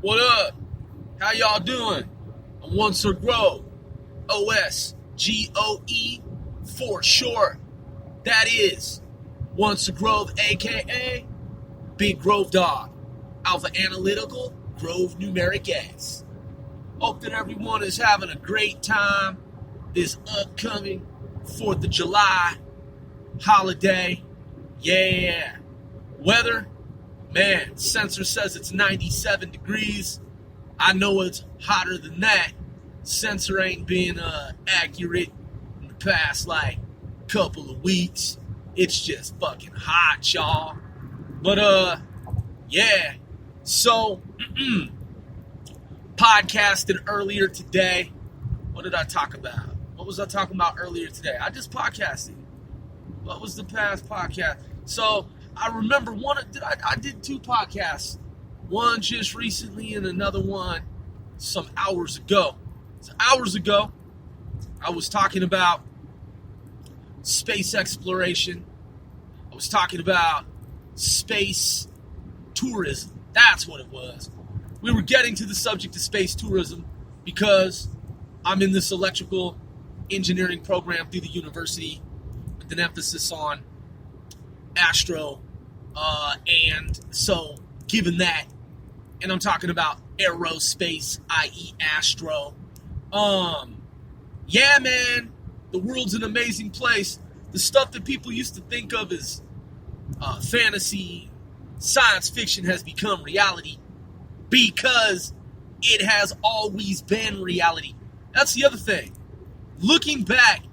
What up? How y'all doing? I'm Once Grove. OSGOE for short. That is Once Grove, aka Big Grove Dog. Alpha Analytical Grove Numeric S. Hope that everyone is having a great time this upcoming 4th of July holiday. Yeah. Weather, man, sensor says it's 97 degrees. I know it's hotter than that. Sensor ain't been accurate in the past couple of weeks. It's just fucking hot, y'all. But yeah. So podcasted earlier today. What did I talk about? What was I talking about earlier today? I just podcasted. What was the past podcast? So I remember I did 2 podcasts. One just recently and another one some hours ago. So hours ago, I was talking about space exploration. I was talking about space tourism. That's what it was. We were getting to the subject of space tourism because I'm in this electrical engineering program through the university with an emphasis on astro. And so, given that, and I'm talking about aerospace, i.e. astro. Yeah, man, the world's an amazing place. The stuff that people used to think of as fantasy, science fiction has become reality because it has always been reality. That's the other thing. Looking back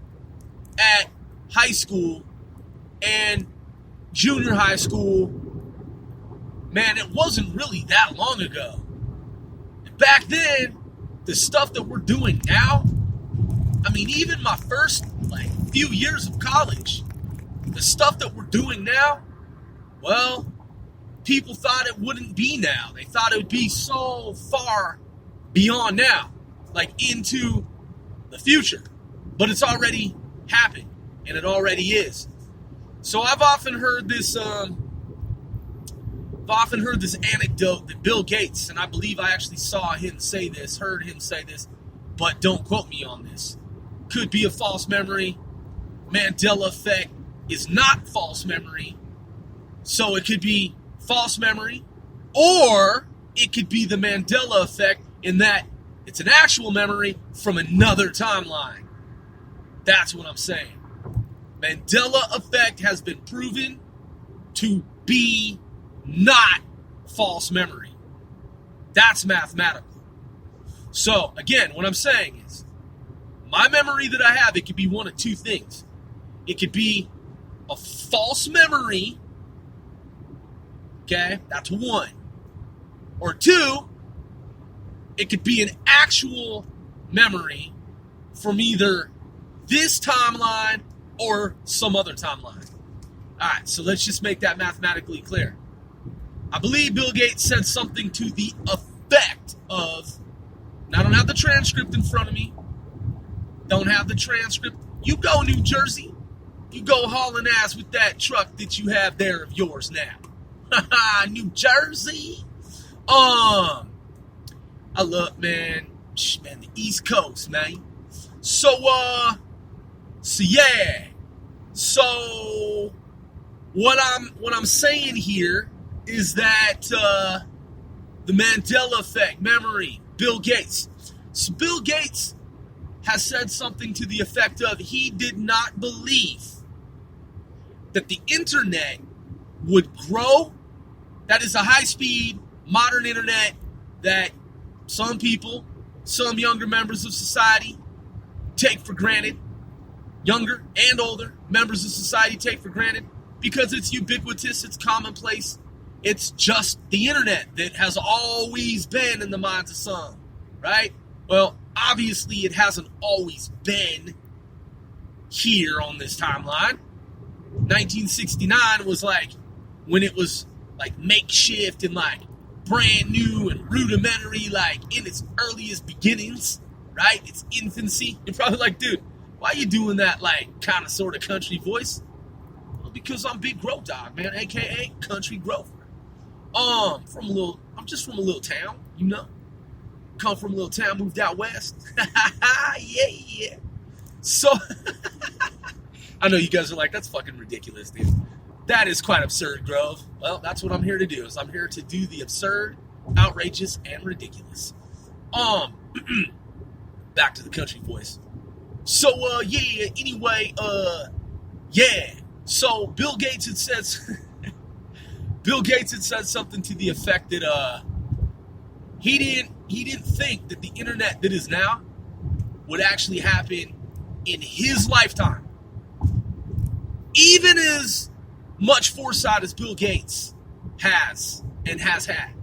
at high school and junior high school, man, it wasn't really that long ago. Back then, the stuff that we're doing now, I mean, even my first few years of college, the stuff that we're doing now, well, people thought it wouldn't be now. They thought it would be so far beyond now, into the future. But it's already happened, and it already is. So I've often heard this anecdote that Bill Gates, and I believe I actually saw him say this, heard him say this, but don't quote me on this. Could be a false memory. Mandela effect is not false memory. So it could be false memory, or it could be the Mandela effect in that it's an actual memory from another timeline. That's what I'm saying. Mandela effect has been proven to be not false memory. That's mathematical. So, again, what I'm saying is, my memory that I have, it could be one of 2 things. It could be a false memory. Okay, that's 1. Or 2, it could be an actual memory from either this timeline or some other timeline. Alright, so let's just make that mathematically clear. I believe Bill Gates said something to the effect of, and I don't have the transcript in front of me. Don't have the transcript. You go, New Jersey. You go hauling ass with that truck that you have there of yours now. New Jersey. I love, man, the East Coast, man. So yeah. So what I'm saying here is that the Mandela effect, memory, Bill Gates. So Bill Gates has said something to the effect of he did not believe that the internet would grow. That is a high-speed, modern internet that some people, some younger members of society take for granted. Younger and older members of society take for granted because it's ubiquitous, it's commonplace. It's just the internet that has always been in the minds of some, right? Well, obviously it hasn't always been here on this timeline. 1969 was when it was makeshift and brand new and rudimentary, in its earliest beginnings, right? Its infancy. You're probably dude, why are you doing that kind of sort of country voice? Well, because I'm Big Grove Dog, man, aka Country Grover. I'm just from a little town, you know. Come from a little town, moved out west. Yeah. So, I know you guys are like, that's fucking ridiculous, dude. That is quite absurd, Grove. Well, that's what I'm here to do, is I'm here to do the absurd, outrageous, and ridiculous. Back to the country voice. So, anyway, so Bill Gates had said something to the effect that, he didn't think that the internet that is now would actually happen in his lifetime. Even as much foresight as Bill Gates has had,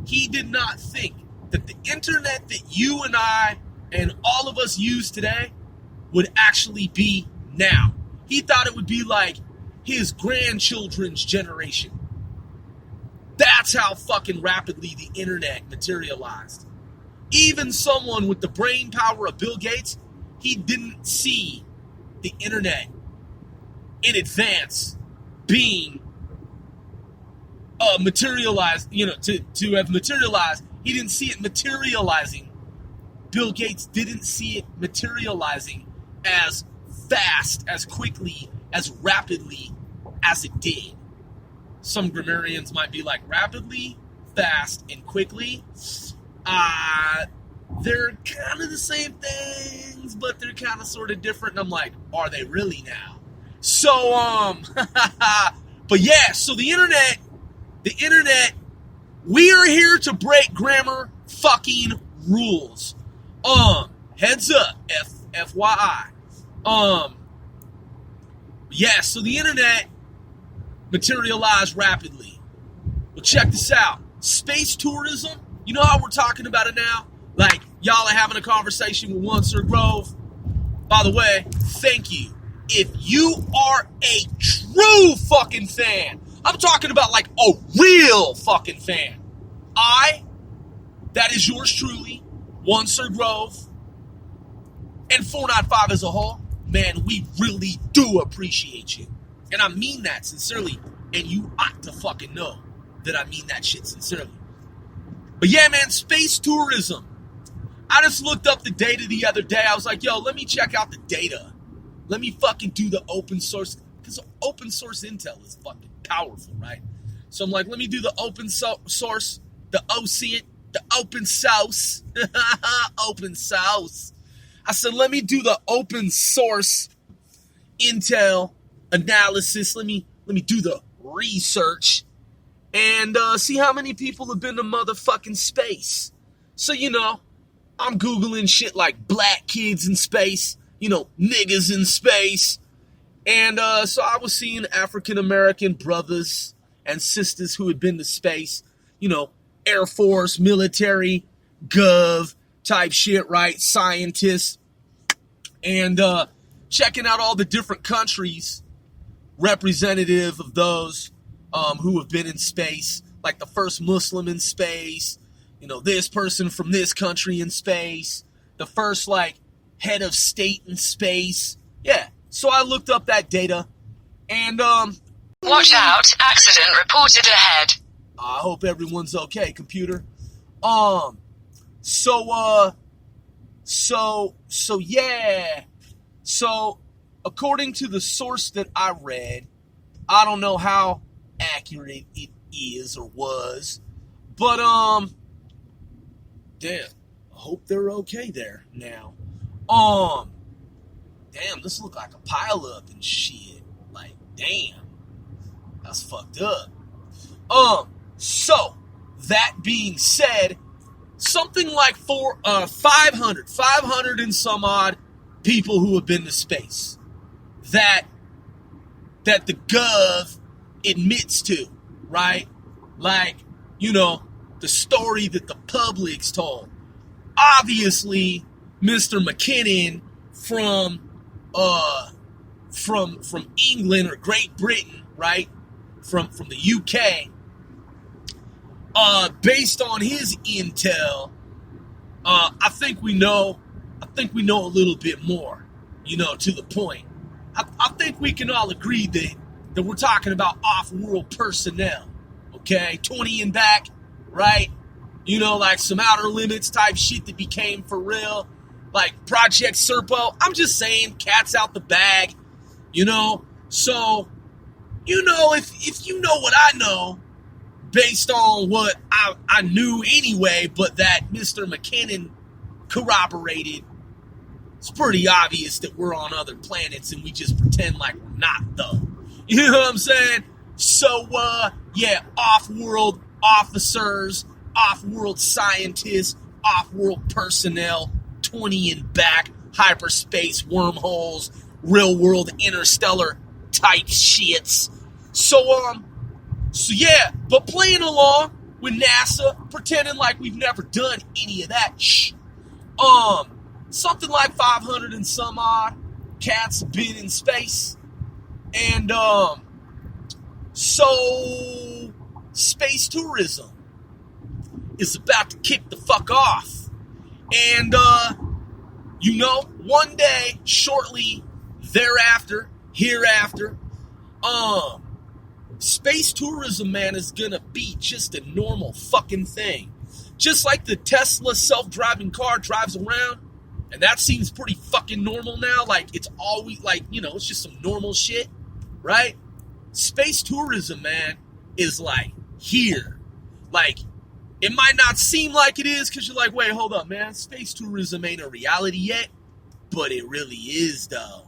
he did not think that the internet that you and I and all of us use today would actually be now. He thought it would be like his grandchildren's generation. That's how fucking rapidly the internet materialized. Even someone with the brain power of Bill Gates, he didn't see the internet in advance being materialized, to have materialized. He didn't see it materializing. Bill Gates didn't see it materializing as fast, as quickly, as rapidly as it did. Some grammarians might be like, rapidly, fast, and quickly. They're kind of the same things, but they're kind of sort of different. And I'm like, are they really now? So, but yeah, so the internet, we are here to break grammar fucking rules. Heads up, FYI. Yeah, so the internet materialized rapidly. Well, check this out. Space tourism, you know how we're talking about it now? Like, y'all are having a conversation with one Sir Grove. By the way, thank you. If you are a true fucking fan, I'm talking about like a real fucking fan, that is yours truly, one Sir Grove, and 495 as a whole, man, we really do appreciate you. And I mean that sincerely, and you ought to fucking know that I mean that shit sincerely. But yeah, man, space tourism. I just looked up the data the other day. I was like, yo, let me check out the data. Let me fucking do the open source, because open source intel is fucking powerful, right? So I'm like, let me do the open source, the OCINT, the open source, open source. I said, let me do the open source intel analysis. Let me do the research and see how many people have been to motherfucking space. So, I'm Googling shit like black kids in space, niggas in space. And so I was seeing African-American brothers and sisters who had been to space, Air Force, military, gov type shit, right? Scientists. And checking out all the different countries representative of those who have been in space, like the first Muslim in space, this person from this country in space, the first, head of state in space. Yeah, so I looked up that data, and, watch out, accident reported ahead. I hope everyone's okay, computer. Yeah. So, according to the source that I read, I don't know how accurate it is or was, but, damn, I hope they're okay there now. Damn, this look like a pileup and shit. Like, damn, that's fucked up. So, that being said, something like 500 and some odd people who have been to space that the gov admits to, right? Like, the story that the public's told. Obviously, Mr. McKinnon from England or Great Britain, right? From the UK, based on his intel, I think we know a little bit more, to the point. I think we can all agree that we're talking about off-world personnel, okay? 20 and back, right? You know, like some Outer Limits type shit that became for real. Like Project Serpo. I'm just saying, cat's out the bag. You know? So, you know, if you know what I know, based on what I knew anyway, but that Mr. McKinnon corroborated, it's pretty obvious that we're on other planets and we just pretend like we're not, though. You know what I'm saying? So, yeah, off-world officers, off-world scientists, off-world personnel, 20 and back, hyperspace wormholes, real-world interstellar type shits. So yeah, but playing along with NASA, pretending like we've never done any of that something like 500 and some odd cats have been in space. And, so space tourism is about to kick the fuck off. And, you know, one day, shortly thereafter, hereafter, space tourism, man, is gonna be just a normal fucking thing. Just like the Tesla self-driving car drives around, and that seems pretty fucking normal now. Like, it's always, like, you know, it's just some normal shit, right? Space tourism, man, is like here. Like, it might not seem like it is because you're like, wait, hold up, man. Space tourism ain't a reality yet, but it really is, though.